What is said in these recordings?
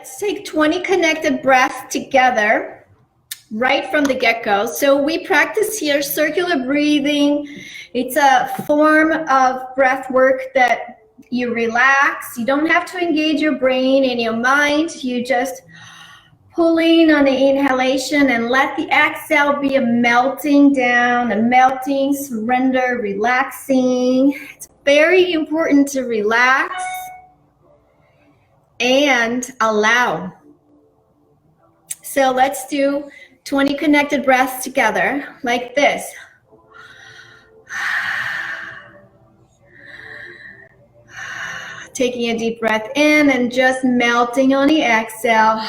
let's take 20 connected breaths together right from the get-go. So we practice here circular breathing. It's a form of breath work that you relax. You don't have to engage your brain and your mind. You just pull in on the inhalation and let the exhale be a melting down, a melting, surrender, relaxing. It's very important to relax and allow. So let's do 20 connected breaths together like this. Taking a deep breath in and just melting on the exhale.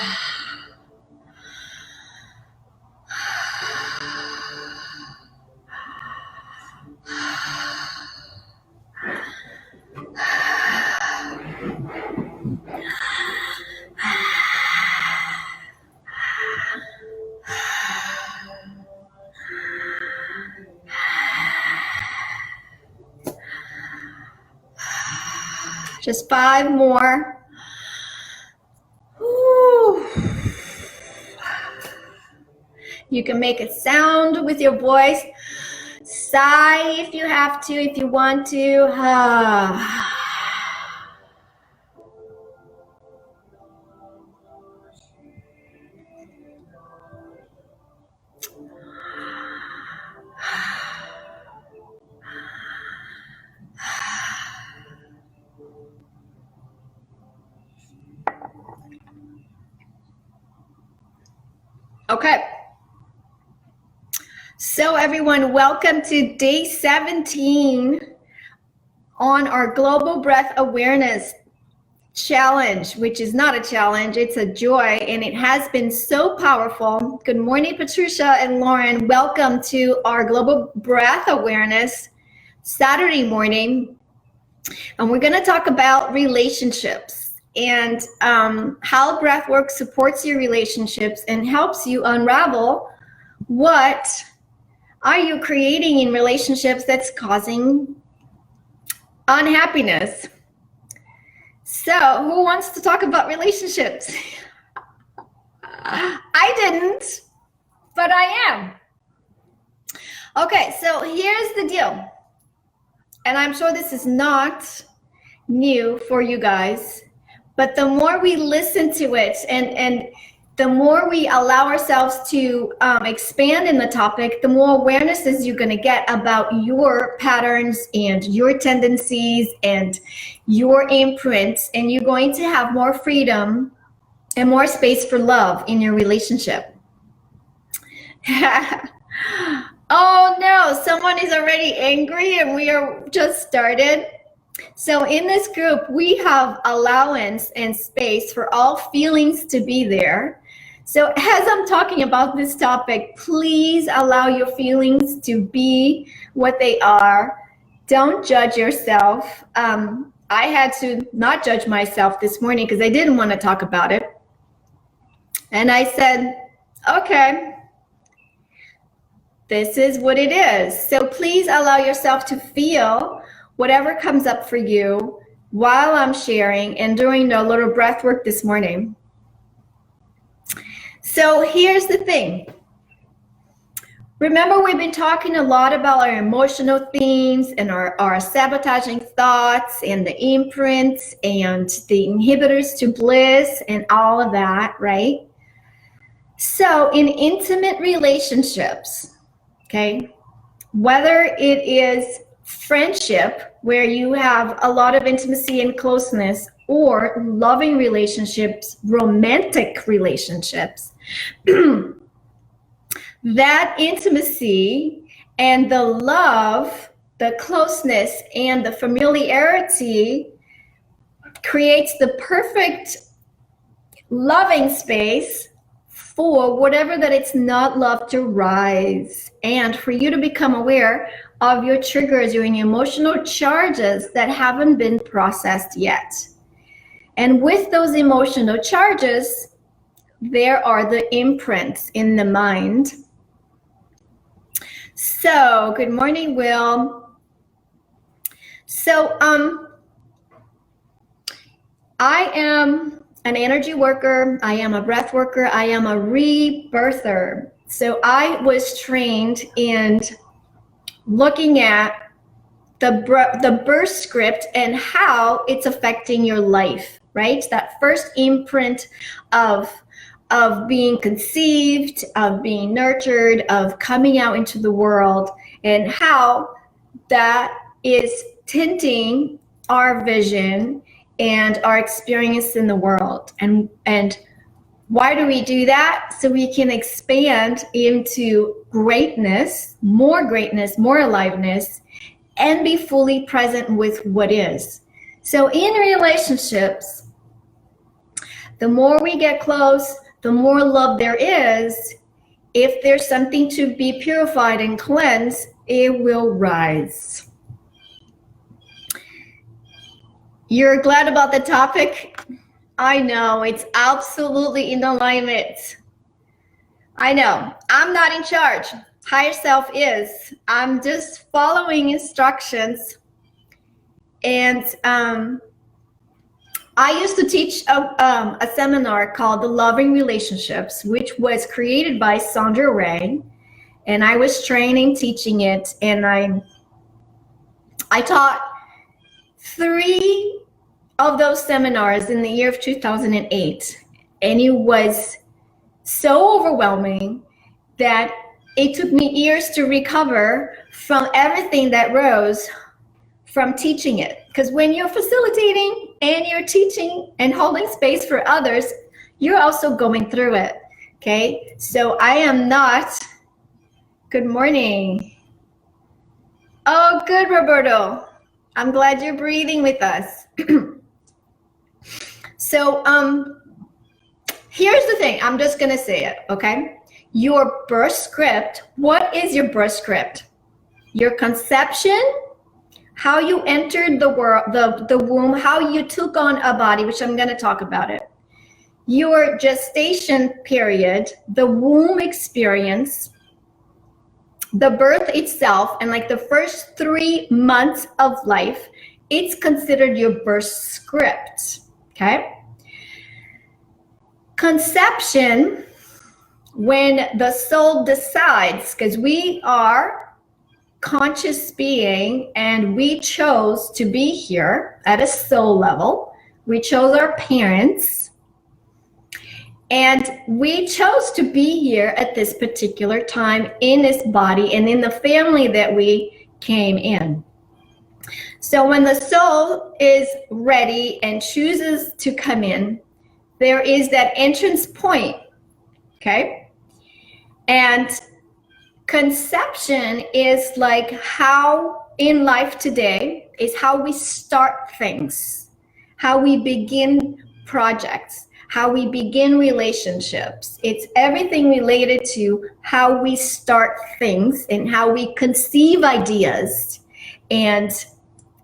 Just 5 more. Whew. You can make a sound with your voice. Sigh if you have to, if you want to. Okay. So everyone, welcome to day 17 on our Global Breath Awareness Challenge, which is not a challenge, it's a joy, and it has been so powerful. Good morning, Patricia and Lauren. Welcome to our Global Breath Awareness Saturday morning. And we're going to talk about relationships and how breathwork supports your relationships and helps you unravel what are you creating in relationships that's causing unhappiness. So who wants to talk about relationships? I didn't, but I am. Okay, so here's the deal. And I'm sure this is not new for you guys, but the more we listen to it and the more we allow ourselves to expand in the topic, the more awarenesses you're going to get about your patterns and your tendencies and your imprints, and you're going to have more freedom and more space for love in your relationship. Oh no, someone is already angry and we are just started. So in this group, we have allowance and space for all feelings to be there. So as I'm talking about this topic, please allow your feelings to be what they are. Don't judge yourself. I had to not judge myself this morning because I didn't want to talk about it. And I said, okay, this is what it is. So please allow yourself to feel whatever comes up for you while I'm sharing and doing a little breath work this morning. So here's the thing. Remember, we've been talking a lot about our emotional themes and our sabotaging thoughts and the imprints and the inhibitors to bliss and all of that, right? So in intimate relationships, okay, whether it is friendship, where you have a lot of intimacy and closeness, or loving relationships, romantic relationships, that intimacy and the love, the closeness and the familiarity creates the perfect loving space for whatever that it's not love to rise, and for you to become aware of your triggers, your emotional charges that haven't been processed yet. And with those emotional charges, there are the imprints in the mind. So, good morning, Will. So, I am an energy worker. I am a breath worker. I am a rebirther. So I was trained in looking at the birth script and how it's affecting your life, right? That first imprint of being conceived, of being nurtured, of coming out into the world, and how that is tinting our vision and our experience in the world. And why do we do that? So we can expand into greatness, more aliveness, and be fully present with what is. So in relationships, the more we get close, the more love there is. If there's something to be purified and cleansed, it will rise. You're glad about the topic? I know, it's absolutely in alignment. I know, I'm not in charge. Higher self is. I'm just following instructions. And I used to teach a seminar called The Loving Relationships, which was created by Sandra Ray. And I was teaching it. And I taught 3 of those seminars in the year of 2008. And it was so overwhelming that it took me years to recover from everything that rose from teaching it. Because when you're facilitating and you're teaching and holding space for others, you're also going through it, okay? So I am not, good morning. Oh, good, Roberto. I'm glad you're breathing with us. So here's the thing, I'm just gonna say it, okay? Your birth script, what is your birth script? Your conception, how you entered the world, the womb, how you took on a body, which I'm gonna talk about it. Your gestation period, the womb experience, the birth itself, and like the first 3 months of life, it's considered your birth script, okay? Conception, when the soul decides, because we are conscious being and we chose to be here at a soul level. We chose our parents and we chose to be here at this particular time in this body and in the family that we came in. So when the soul is ready and chooses to come in, there is that entrance point, okay? And conception is like how in life today is how we start things, how we begin projects, how we begin relationships. It's everything related to how we start things and how we conceive ideas and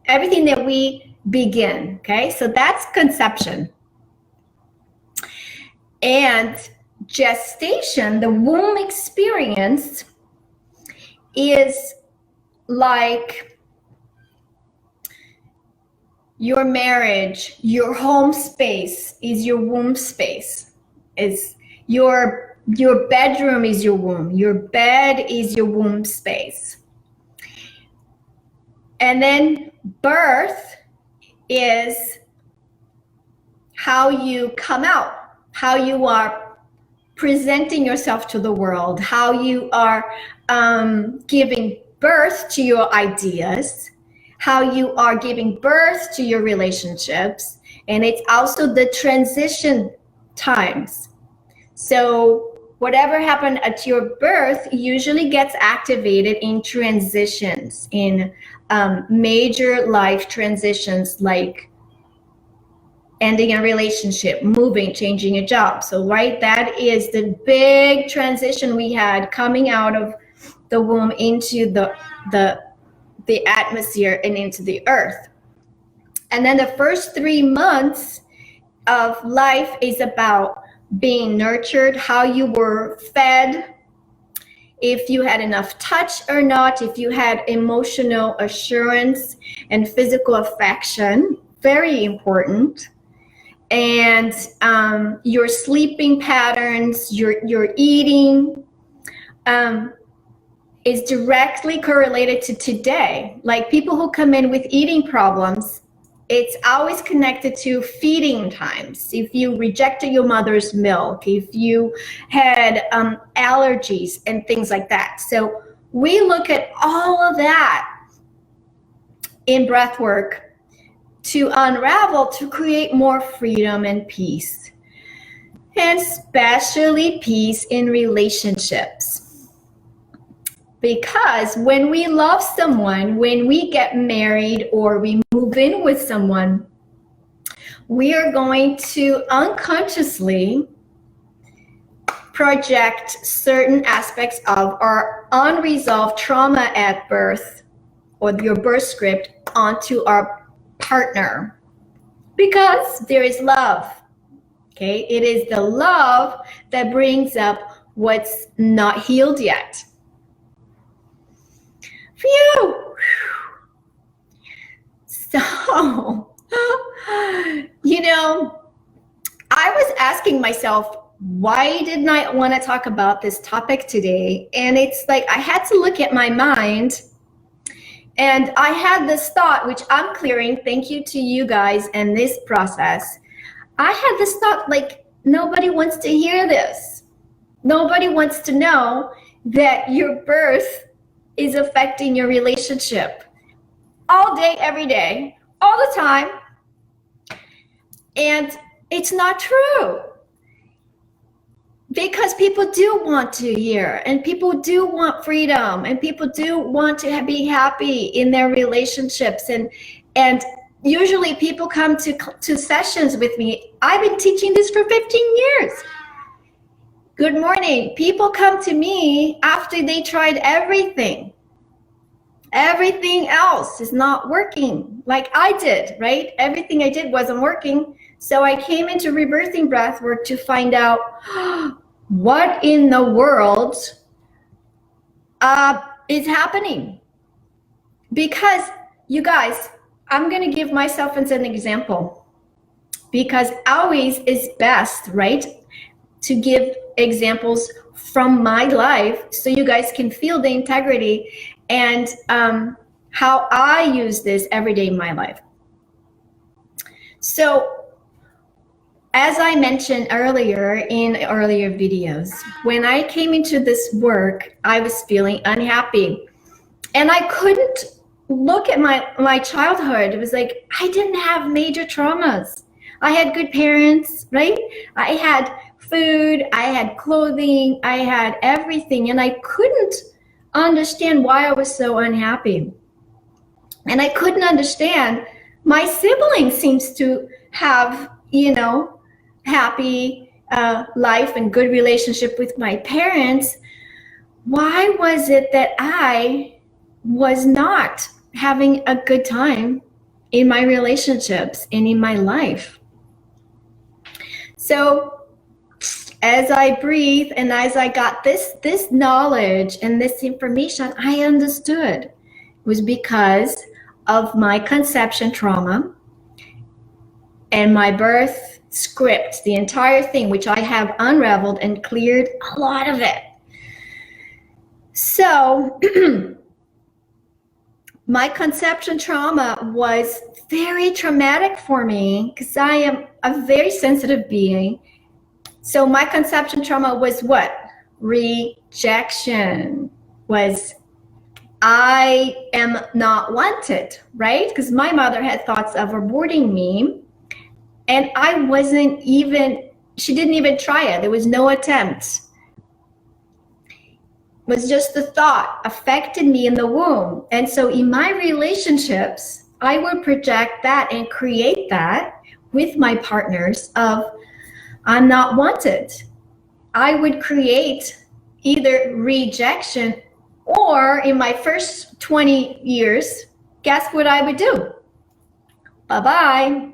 everything that we begin, okay? So that's conception. And gestation, the womb experience, is like your marriage, your home space is your womb space. Is your bedroom is your womb. Your bed is your womb space. And then birth is how you come out, how you are presenting yourself to the world, how you are giving birth to your ideas, how you are giving birth to your relationships, and it's also the transition times. So whatever happened at your birth usually gets activated in transitions, in major life transitions like ending a relationship, moving, changing a job. So right, that is the big transition we had coming out of the womb into the atmosphere and into the earth. And then the first 3 months of life is about being nurtured, how you were fed, if you had enough touch or not, if you had emotional assurance and physical affection, very important. and your sleeping patterns, your eating, is directly correlated to today. Like people who come in with eating problems, it's always connected to feeding times. If you rejected your mother's milk, if you had allergies and things like that. So we look at all of that in breathwork to unravel, to create more freedom and peace, and especially peace in relationships. Because when we love someone, when we get married or we move in with someone, we are going to unconsciously project certain aspects of our unresolved trauma at birth or your birth script onto our partner, because there is love. Okay, it is the love that brings up what's not healed yet. Phew. So, you know, I was asking myself, why didn't I want to talk about this topic today? And it's like I had to look at my mind, and I had this thought, which I'm clearing, thank you to you guys and this process. I had this thought, like, nobody wants to hear this. Nobody wants to know that your birth is affecting your relationship all day, every day, all the time. And it's not true. Because people do want to hear, and people do want freedom, and people do want to be happy in their relationships. And usually people come to sessions with me. I've been teaching this for 15 years. Good morning. People come to me after they tried everything. Everything else is not working like I did, right? Everything I did wasn't working. So I came into rebirthing breathwork to find out what in the world is happening. Because you guys, I'm going to give myself as an example, because always is best, right? To give examples from my life so you guys can feel the integrity and how I use this every day in my life. So as I mentioned earlier in earlier videos, when I came into this work, I was feeling unhappy, and I couldn't look at my childhood. It was like I didn't have major traumas. I had good parents, right? I had food, I had clothing, I had everything, and I couldn't understand why I was so unhappy. And I couldn't understand my sibling seems to have, you know, happy life and good relationship with my parents. Why was it that I was not having a good time in my relationships and in my life? So as I breathe and as I got this knowledge and this information, I understood it was because of my conception trauma and my birth script, the entire thing, which I have unraveled and cleared a lot of it. So my conception trauma was very traumatic for me because I am a very sensitive being. So my conception trauma was what? Rejection. Was I am not wanted, right? Because my mother had thoughts of aborting me, and I wasn't even, she didn't even try it. There was no attempt. It was just the thought affected me in the womb. And so in my relationships, I would project that and create that with my partners of, I'm not wanted. I would create either rejection, or in my first 20 years, guess what I would do? Bye-bye.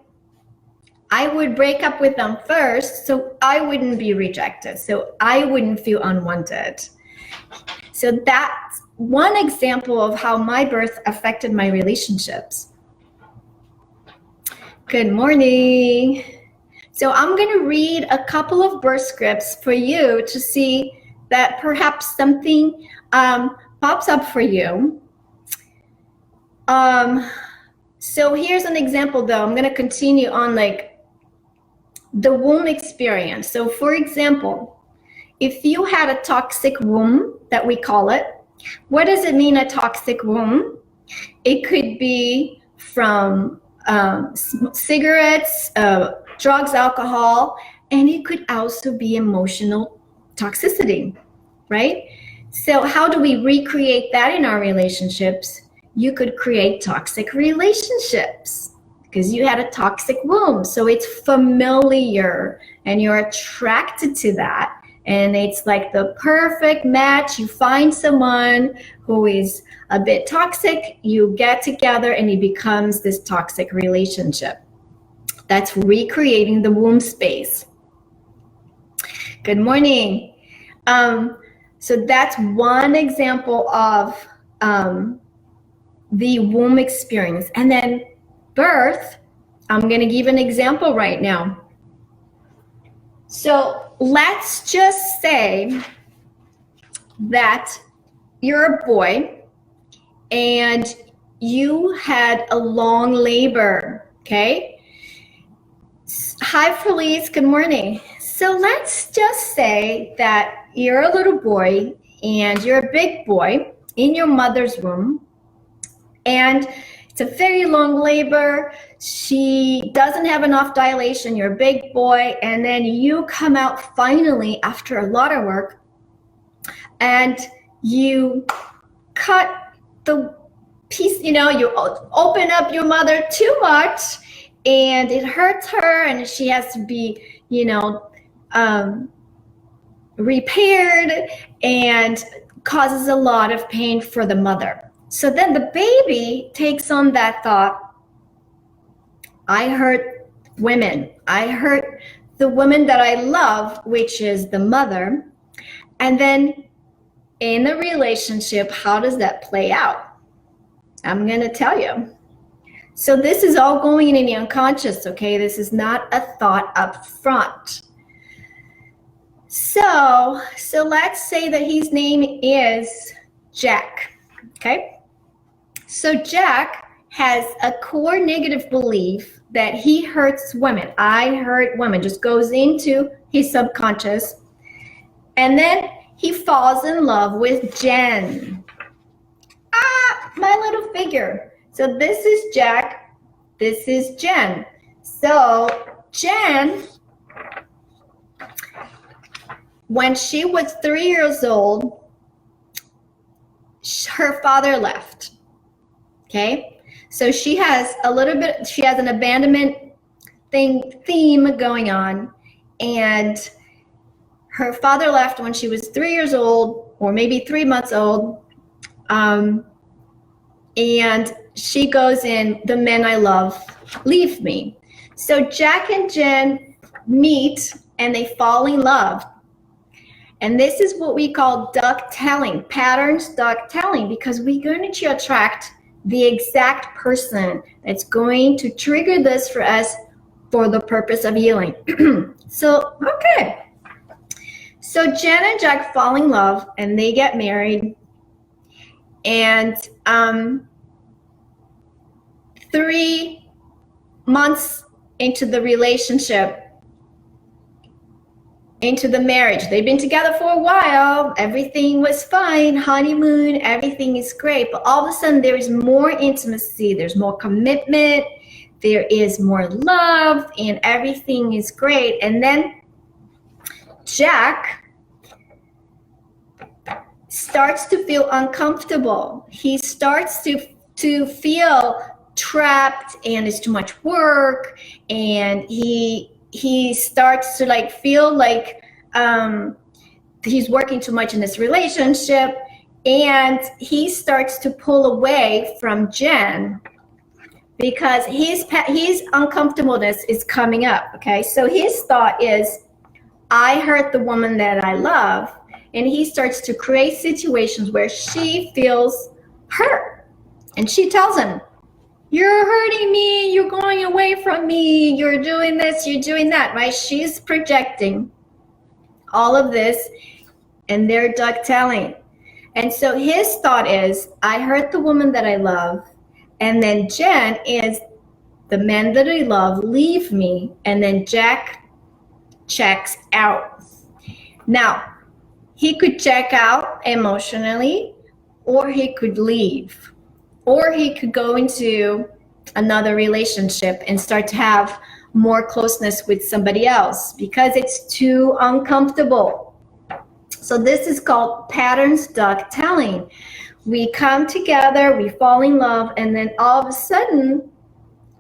I would break up with them first so I wouldn't be rejected, so I wouldn't feel unwanted. So that's one example of how my birth affected my relationships. Good morning. So I'm going to read a couple of birth scripts for you to see that perhaps something pops up for you. So here's an example though. I'm going to continue on like the womb experience. So for example, if you had a toxic womb, that we call it, what does it mean, a toxic womb? It could be from cigarettes, drugs, alcohol, and it could also be emotional toxicity, right? So how do we recreate that in our relationships? You could create toxic relationships because you had a toxic womb. So it's familiar and you're attracted to that. And it's like the perfect match. You find someone who is a bit toxic, you get together, and it becomes this toxic relationship. That's recreating the womb space. Good morning. So that's one example of the womb experience. And then birth, I'm going to give an example right now. So let's just say that you're a boy and you had a long labor, okay? Hi, Felice, good morning. So let's just say that you're a little boy and you're a big boy in your mother's womb, and it's a very long labor. She doesn't have enough dilation. You're a big boy, and then you come out finally after a lot of work, and you cut the piece, you open up your mother too much, and it hurts her, and she has to be, repaired, and causes a lot of pain for the mother. So then the baby takes on that thought, I hurt women. I hurt the woman that I love, which is the mother. And then in the relationship, how does that play out? I'm going to tell you. So this is all going in the unconscious, okay? This is not a thought up front. So let's say that his name is Jack, okay? So Jack has a core negative belief that he hurts women. I hurt women, just goes into his subconscious. And then he falls in love with Jen. My little figure. So this is Jack, this is Jen. So Jen, when she was 3 years old, her father left. Okay, so she has an abandonment theme going on, and her father left when she was 3 years old, or maybe 3 months old, and she goes in, the men I love leave me. So Jack and Jen meet and they fall in love. And this is what we call duck telling, patterns duck telling, because we're going to attract the exact person that's going to trigger this for us for the purpose of healing. So Jen and Jack fall in love and they get married, and 3 months into the relationship, into the marriage, they've been together for a while, everything was fine, honeymoon, everything is great, but all of a sudden there is more intimacy, there's more commitment, there is more love, and everything is great. And then Jack starts to feel uncomfortable. He starts to feel trapped, and it's too much work, and he starts to feel like he's working too much in this relationship, and he starts to pull away from Jen because his uncomfortableness is coming up. Okay, so his thought is, I hurt the woman that I love, and he starts to create situations where she feels hurt, and she tells him, You're hurting me, you're going away from me, you're doing this, you're doing that, right? She's projecting all of this, and they're duck-telling. And so his thought is, I hurt the woman that I love, and then Jen is the man that I love, leave me, and then Jack checks out. Now, he could check out emotionally, or he could leave, or he could go into another relationship and start to have more closeness with somebody else because it's too uncomfortable. So this is called patterns duck telling. We come together, we fall in love, and then all of a sudden,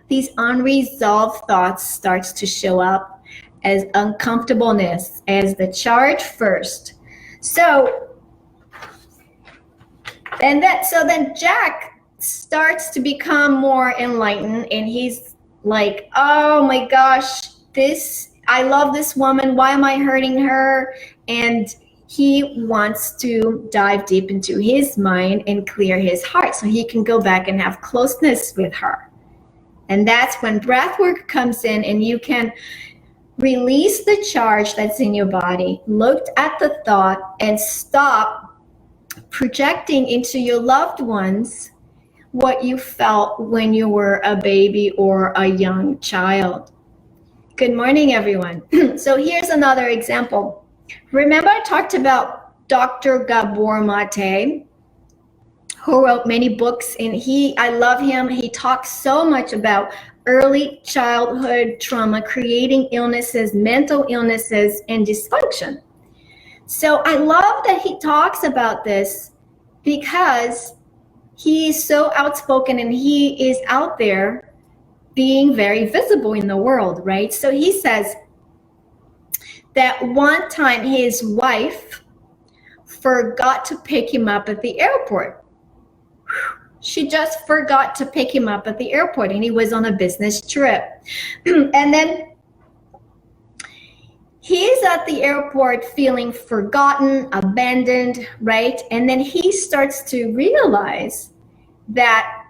these unresolved thoughts starts to show up as uncomfortableness, as the charge first. So then Jack starts to become more enlightened, and he's like, oh my gosh, I love this woman, why am I hurting her? And he wants to dive deep into his mind and clear his heart so he can go back and have closeness with her. And that's when breathwork comes in, and you can release the charge that's in your body, look at the thought, and stop projecting into your loved ones what you felt when you were a baby or a young child. Good morning, everyone. So here's another example. Remember I talked about Dr. Gabor Mate, who wrote many books, and I love him. He talks so much about early childhood trauma, creating illnesses, mental illnesses, and dysfunction. So I love that he talks about this because he is so outspoken and he is out there being very visible in the world, right? So he says that one time his wife forgot to pick him up at the airport. She just forgot to pick him up at the airport, and he was on a business trip. And then he's at the airport feeling forgotten, abandoned, right? And then he starts to realize that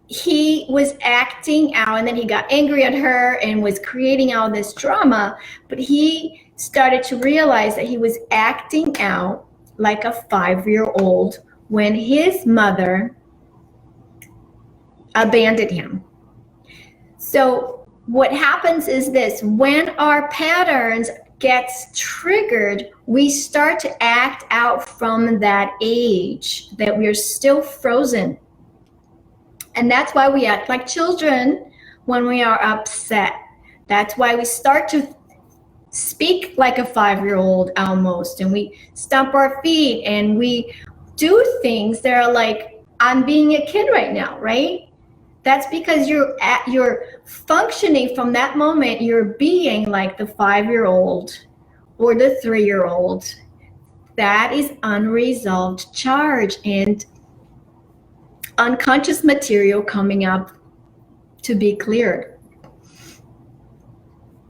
he was acting out, and then he got angry at her and was creating all this drama, but he started to realize that he was acting out like a 5-year-old when his mother abandoned him. So what happens is this: when our patterns gets triggered, we start to act out from that age that we're still frozen. And that's why we act like children when we are upset. That's why we start to speak like a 5-year-old almost, and we stomp our feet and we do things that are like, I'm being a kid right now, right? That's because you're functioning from that moment. You're being like the 5-year-old or the 3-year-old. That is unresolved charge and unconscious material coming up to be cleared.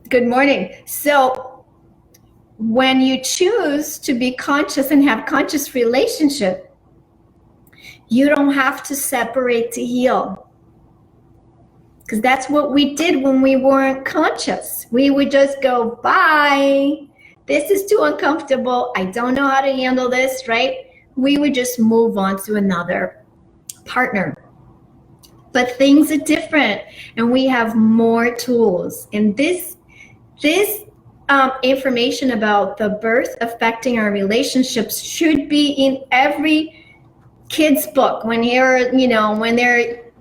Good morning. So when you choose to be conscious and have conscious relationship, you don't have to separate to heal. Because that's what we did when we weren't conscious. We would just go, bye. This is too uncomfortable. I don't know how to handle this, right? We would just move on to another partner. But things are different, and we have more tools. And this information about the birth affecting our relationships should be in every kid's book when they're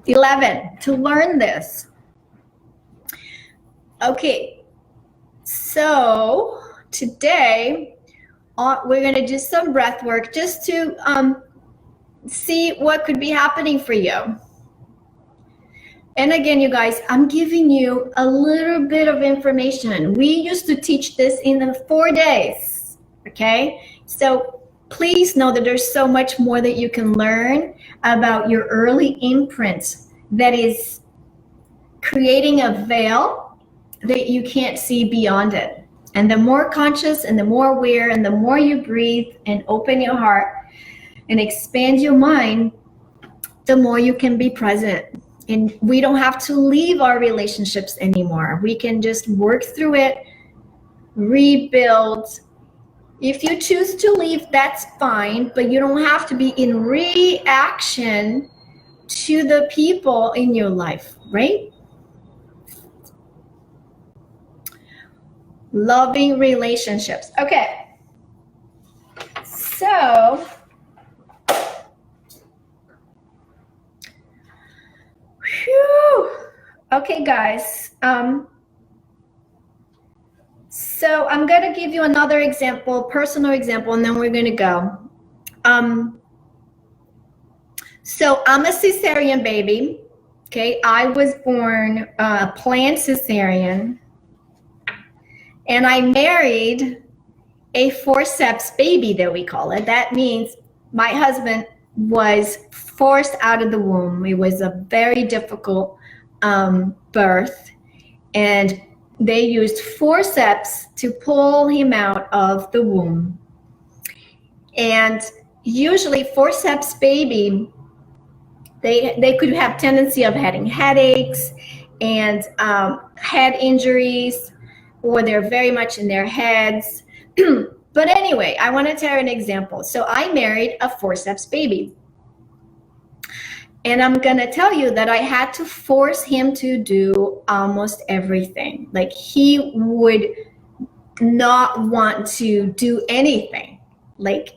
11, to learn this. Okay, so today we're going to do some breath work just to see what could be happening for you. And again, you guys, I'm giving you a little bit of information. We used to teach this in the 4 days, okay? So please know that there's so much more that you can learn about your early imprints that is creating a veil that you can't see beyond it. And the more conscious and the more aware and the more you breathe and open your heart and expand your mind, the more you can be present. And we don't have to leave our relationships anymore. We can just work through it, rebuild. If you choose to leave, that's fine, but you don't have to be in reaction to the people in your life, right? Loving relationships. Okay. So, whew. Okay, guys. So I'm going to give you another example, personal example, and then we're going to go. So I'm a cesarean baby. Okay, I was born planned cesarean, and I married a forceps baby, that we call it. That means my husband was forced out of the womb. It was a very difficult birth, and they used forceps to pull him out of the womb. And usually forceps baby, they could have tendency of having headaches and head injuries, or they're very much in their heads. But anyway, I want to tell you an example. So I married a forceps baby. And I'm going to tell you that I had to force him to do almost everything. Like, he would not want to do anything. Like,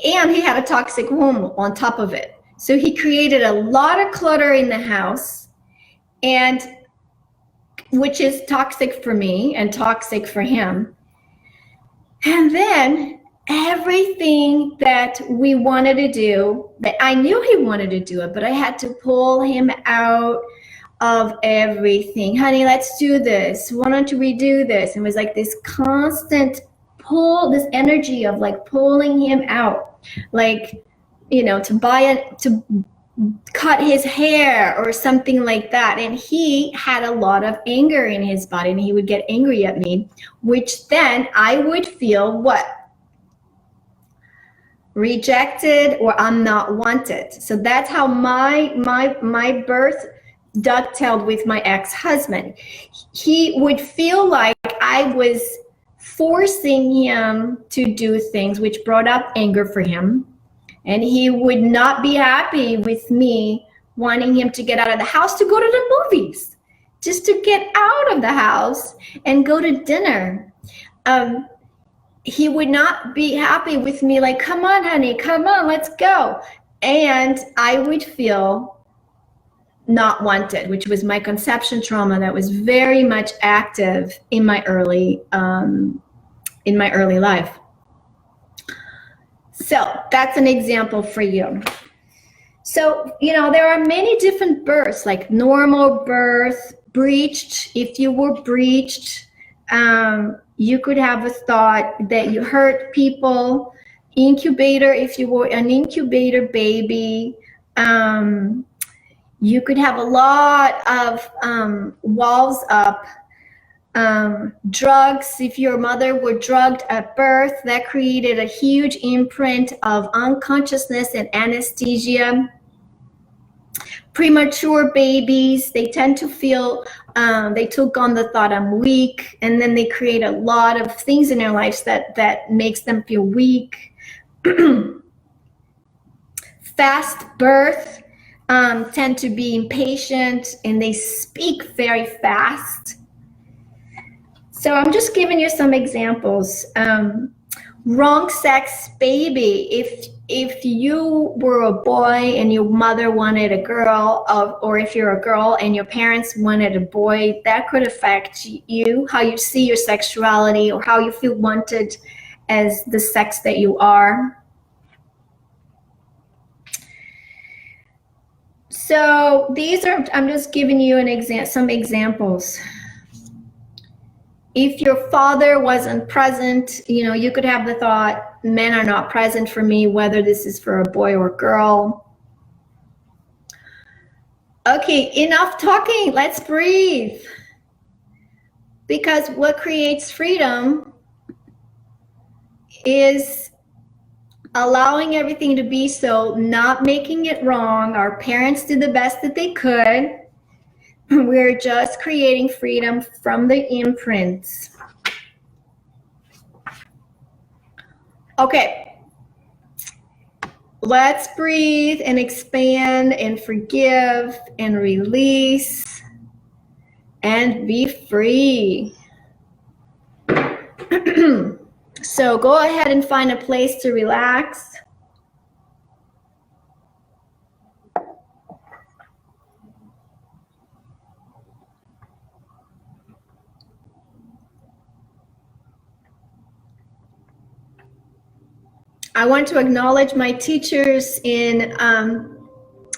and he had a toxic womb on top of it. So he created a lot of clutter in the house, and which is toxic for me and toxic for him. And then everything that we wanted to do, that I knew he wanted to do it, but I had to pull him out of everything. Honey, let's do this. Why don't you redo this? And it was like this constant pull, this energy of like pulling him out, like, you know, to cut his hair or something like that. And he had a lot of anger in his body, and he would get angry at me, which then I would feel what? Rejected, or I'm not wanted. So that's how my birth dovetailed with my ex-husband. He would feel like I was forcing him to do things, which brought up anger for him. And he would not be happy with me wanting him to get out of the house to go to the movies, just to get out of the house and go to dinner. He would not be happy with me, like, come on, honey, come on, let's go. And I would feel not wanted, which was my conception trauma that was very much active in my early life. So that's an example for you. So, you know, there are many different births, like normal birth, breached. If you were breached, you could have a thought that you hurt people. Incubator, if you were an incubator baby, you could have a lot of walls up. Drugs, if your mother were drugged at birth, that created a huge imprint of unconsciousness and anesthesia. Premature babies, they tend to feel, they took on the thought, I'm weak, and then they create a lot of things in their lives that makes them feel weak. Fast birth tend to be impatient, and they speak very fast. So I'm just giving you some examples. Wrong sex baby. If you were a boy and your mother wanted a girl, or if you're a girl and your parents wanted a boy, that could affect you, how you see your sexuality, or how you feel wanted as the sex that you are. So these are, I'm just giving you some examples. If your father wasn't present, you know, you could have the thought, men are not present for me, whether this is for a boy or girl. Okay, enough talking, let's breathe. Because what creates freedom is allowing everything to be so, not making it wrong. Our parents did the best that they could. We're just creating freedom from the imprints. Okay. Let's breathe and expand and forgive and release and be free. So go ahead and find a place to relax. I want to acknowledge my teachers in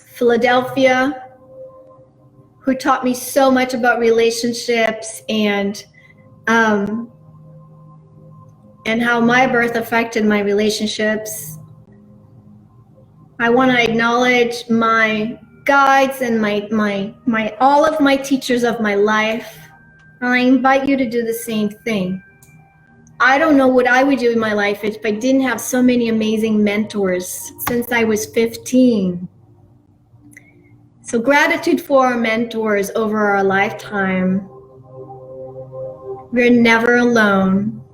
Philadelphia who taught me so much about relationships and how my birth affected my relationships. I want to acknowledge my guides and my all of my teachers of my life. And I invite you to do the same thing. I don't know what I would do in my life if I didn't have so many amazing mentors since I was 15. So gratitude for our mentors over our lifetime. We're never alone.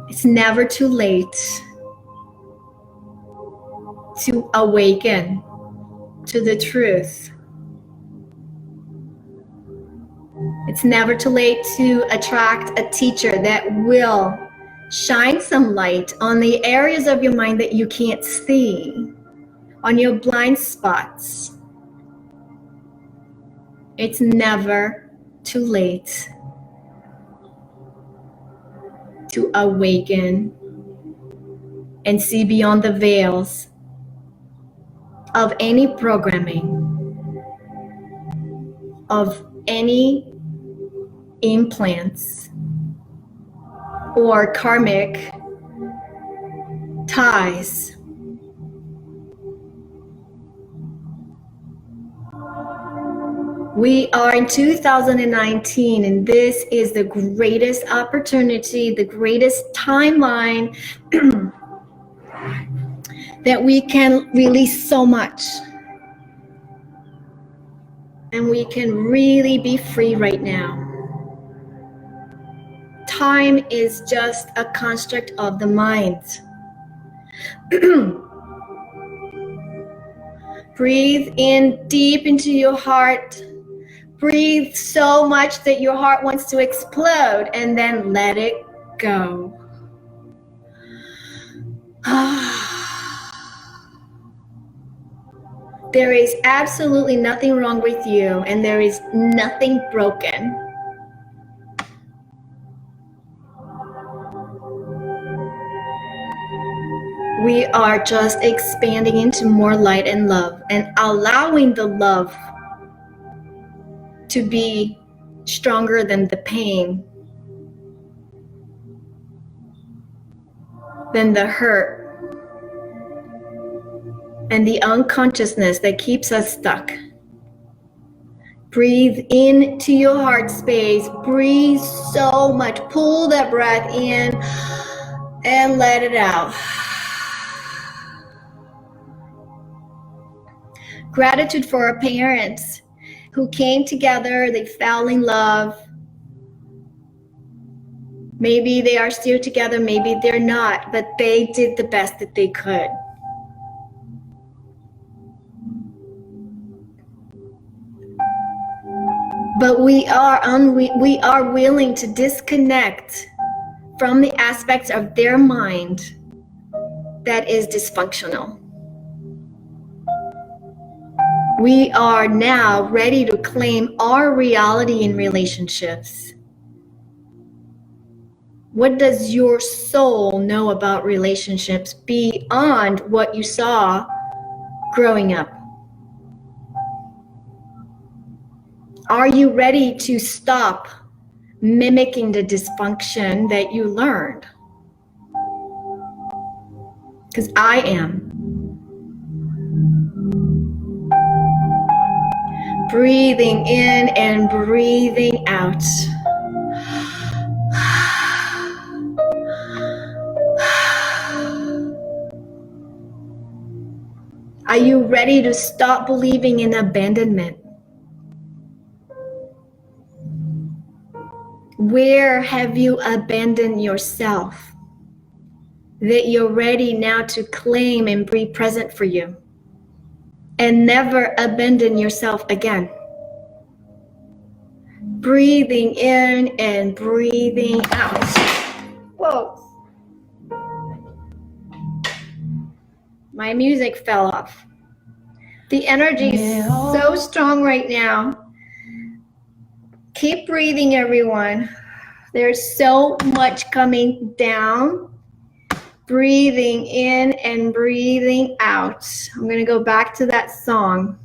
It's never too late to awaken to the truth. It's never too late to attract a teacher that will shine some light on the areas of your mind that you can't see, on your blind spots. It's never too late to awaken and see beyond the veils of any programming, of any implants or karmic ties. We are in 2019, and this is the greatest opportunity, the greatest timeline that we can release so much. And we can really be free right now. Time is just a construct of the mind. Breathe in deep into your heart. Breathe so much that your heart wants to explode, and then let it go. There is absolutely nothing wrong with you, and there is nothing broken. We are just expanding into more light and love, and allowing the love to be stronger than the pain, than the hurt, and the unconsciousness that keeps us stuck. Breathe into your heart space. Breathe so much. Pull that breath in and let it out. Gratitude for our parents who came together, they fell in love. Maybe they are still together, maybe they're not, but they did the best that they could. But we are willing to disconnect from the aspects of their mind that is dysfunctional. We are now ready to claim our reality in relationships. What does your soul know about relationships beyond what you saw growing up? Are you ready to stop mimicking the dysfunction that you learned? Because I am. Breathing in and breathing out. Are you ready to stop believing in abandonment? Where have you abandoned yourself that you're ready now to claim and be present for you? And never abandon yourself again. Breathing in and breathing out. Whoa. My music fell off. The energy is so strong right now. Keep breathing, everyone. There's so much coming down. Breathing in and breathing out. I'm going to go back to that song.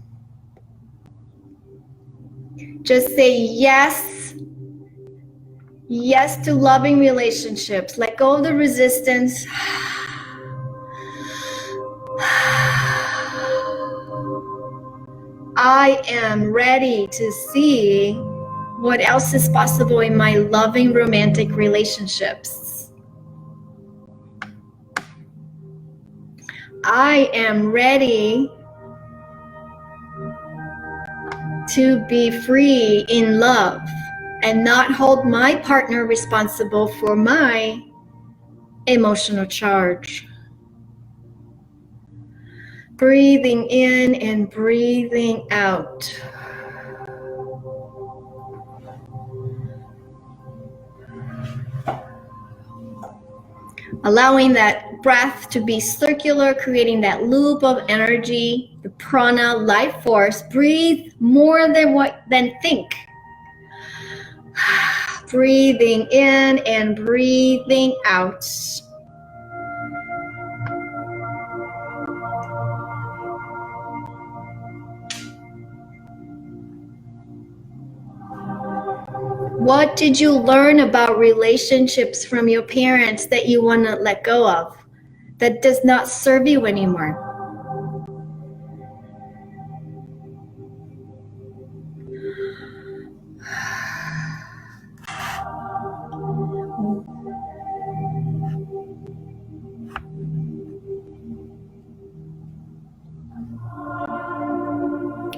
Just say yes. Yes to loving relationships. Let go of the resistance. I am ready to see what else is possible in my loving romantic relationships. I am ready to be free in love and not hold my partner responsible for my emotional charge. Breathing in and breathing out. Allowing that breath to be circular, creating that loop of energy, the prana, life force. Breathe more than think. Breathing in and breathing out. What did you learn about relationships from your parents that you want to let go of, that does not serve you anymore?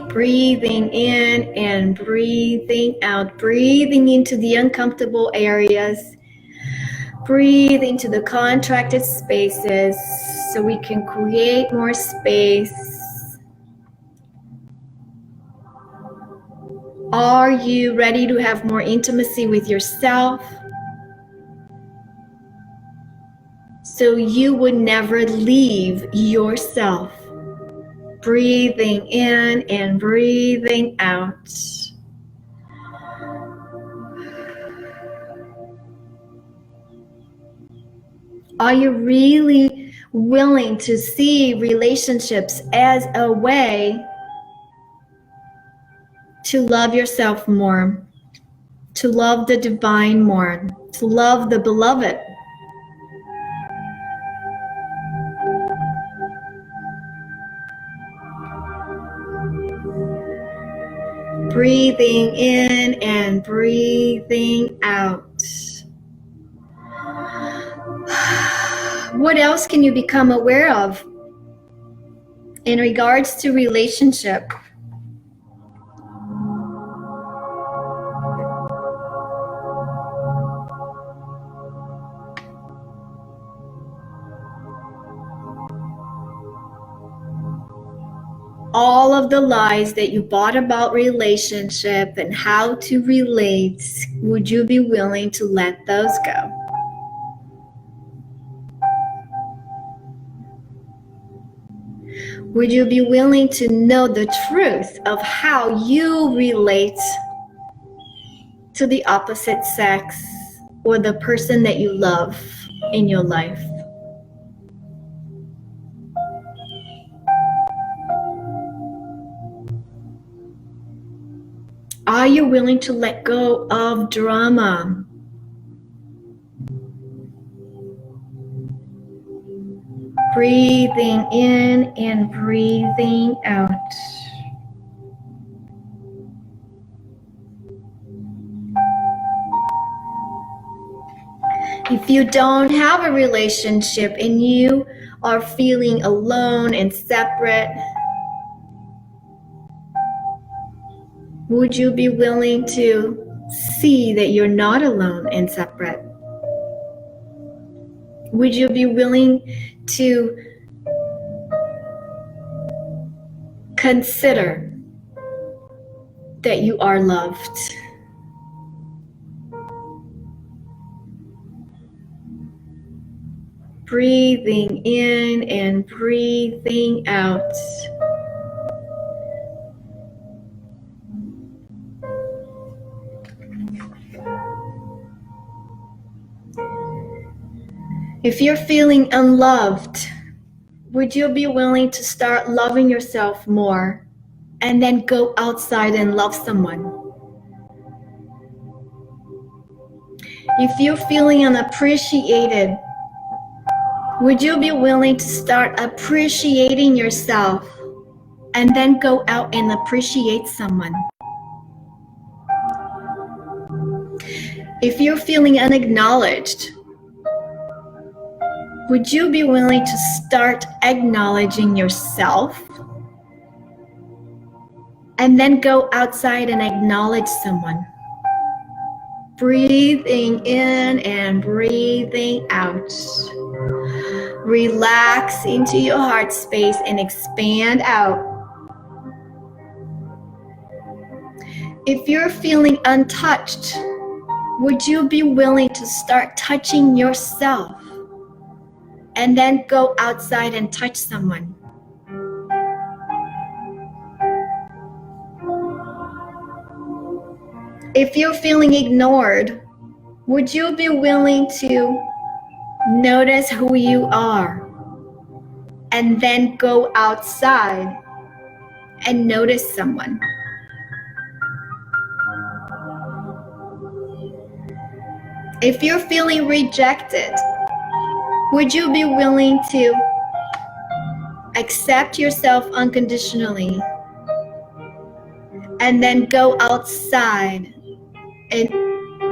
Breathing in and breathing out, breathing into the uncomfortable areas, breathe into the contracted spaces so we can create more space. Are you ready to have more intimacy with yourself? So you would never leave yourself. Breathing in and breathing out. Are you really willing to see relationships as a way to love yourself more, to love the divine more, to love the beloved? Breathing in and breathing out. What else can you become aware of in regards to relationship? All of the lies that you bought about relationship and how to relate, would you be willing to let those go? Would you be willing to know the truth of how you relate to the opposite sex or the person that you love in your life? Are you willing to let go of drama? Breathing in and breathing out. If you don't have a relationship and you are feeling alone and separate, Would you be willing to see that you're not alone and separate? Would you be willing to consider that you are loved? Breathing in and breathing out. If you're feeling unloved, would you be willing to start loving yourself more and then go outside and love someone? If you're feeling unappreciated, would you be willing to start appreciating yourself and then go out and appreciate someone? If you're feeling unacknowledged, would you be willing to start acknowledging yourself and then go outside and acknowledge someone? Breathing in and breathing out. Relax into your heart space and expand out. If you're feeling untouched, would you be willing to start touching yourself and then go outside and touch someone? If you're feeling ignored, would you be willing to notice who you are and then go outside and notice someone? If you're feeling rejected, would you be willing to accept yourself unconditionally and then go outside and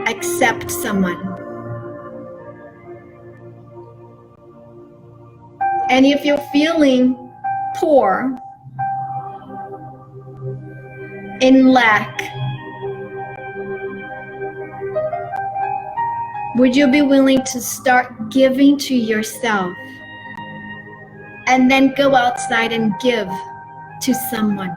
accept someone? And if you're feeling poor, in lack, would you be willing to start giving to yourself and then go outside and give to someone?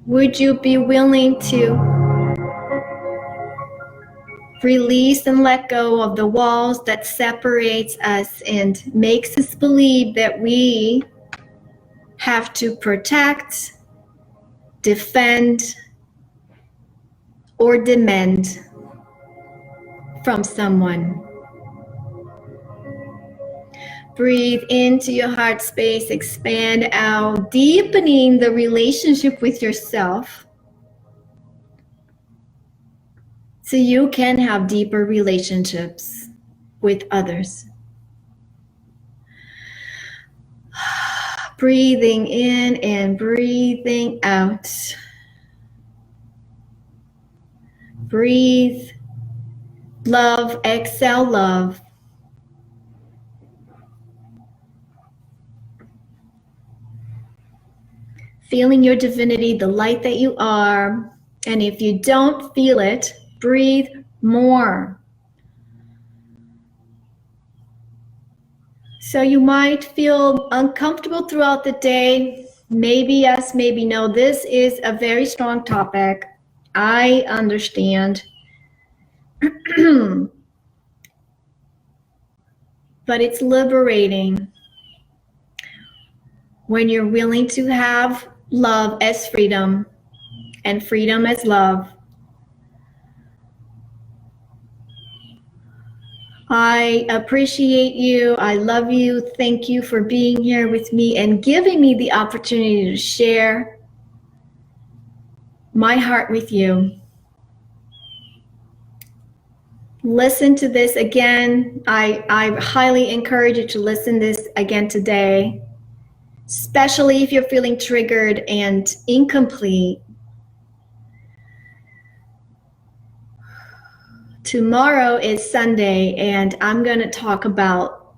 Would you be willing to release and let go of the walls that separates us and makes us believe that we have to protect, defend, or demand from someone? Breathe into your heart space, expand out, deepening the relationship with yourself so you can have deeper relationships with others. Breathing in and breathing out. Breathe, love, exhale, love. Feeling your divinity, the light that you are. And if you don't feel it, breathe more. So you might feel uncomfortable throughout the day. Maybe yes, maybe no. This is a very strong topic. I understand. But it's liberating when you're willing to have love as freedom and freedom as love. I appreciate you. I love you. Thank you for being here with me and giving me the opportunity to share my heart with you. Listen to this again. I highly encourage you to listen this again today. especially if you're feeling triggered and incomplete. Tomorrow is Sunday, and I'm going to talk about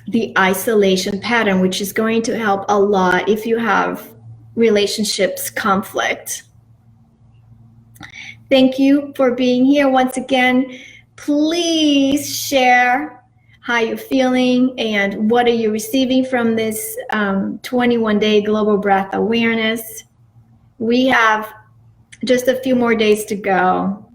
the isolation pattern, which is going to help a lot if you have relationships conflict. Thank you for being here once again. Please share how you're feeling and what are you receiving from this 21-day global breath awareness. We have just a few more days to go.